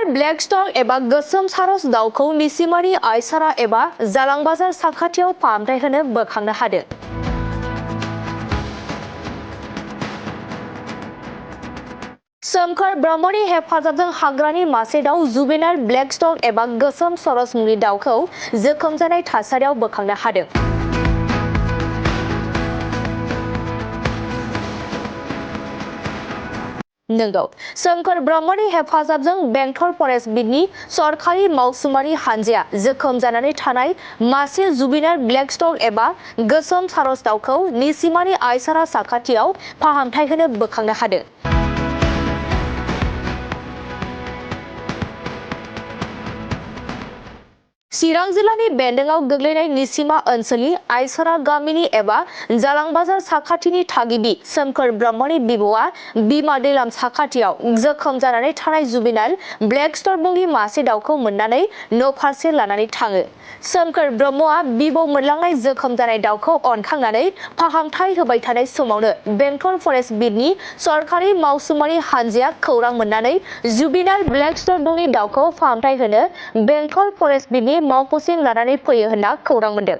Black Starc एबा गोसोम सारस दाउखौ मिसिमारि आइसारा एबा जालां बाजार साखाथियाव फाहामथाय होनो बोखांनो हादों। सोमखोर ब्रह्मनि हेफाजाबजों हाग्रानि मासे दाउ जुवेनाइल ब्लेक स्टर्क एबा गोसोम सारस मुंनि दाउखौ जोखोम जानाय थासारियाव बोखांनो हादों। नंगौ, सोमखोर ब्रह्मनि हेफाजाबजों बेंटल फरेस्ट बिटनि सरकारि मावसुमारि हानजाया जोखोम जानानै थानाय मासे जुवेनाइल ब्लेक स्टर्क एबा गोसोम सारस दाउखौ मिसिमारि आइसारा साखाथियाव फाहामथाय होनो बोखांनो हादों। चिरां जिल्लानि बेन्दोंआव गोग्लैनाय निसिमा ओनसोलनि आइसारा गामिनि एबा जालां बाजार साखाथिनि थागिबि सोमखोर ब्रह्मनि बिबौआ बिमा दैलाम साखाथियाव जोखोम जानानै थानाय जुवेनाइल ब्लेक स्टर्क मुंनि मासे दाउखौ मोननानै न'फारसे लानानै थाङो। सोमखोर ब्रह्मआ बिबौ मोनलांनाय जोखोम जानाय दाउखौ अनखांनानै फाहामथाय होबाय थानाय समावनो बेंटल फरेस्ट बिटनि सरकारि मावसुमारि हानजाया खौरां मोननानै जुवेनाइल ब्लेक स्टर्क मुंनि दाउखौ फाहामथाय होनो बेंटल फरेस्ट बिटनि मावख'सिम लानानै फैयो होनना खौरां मोनदों।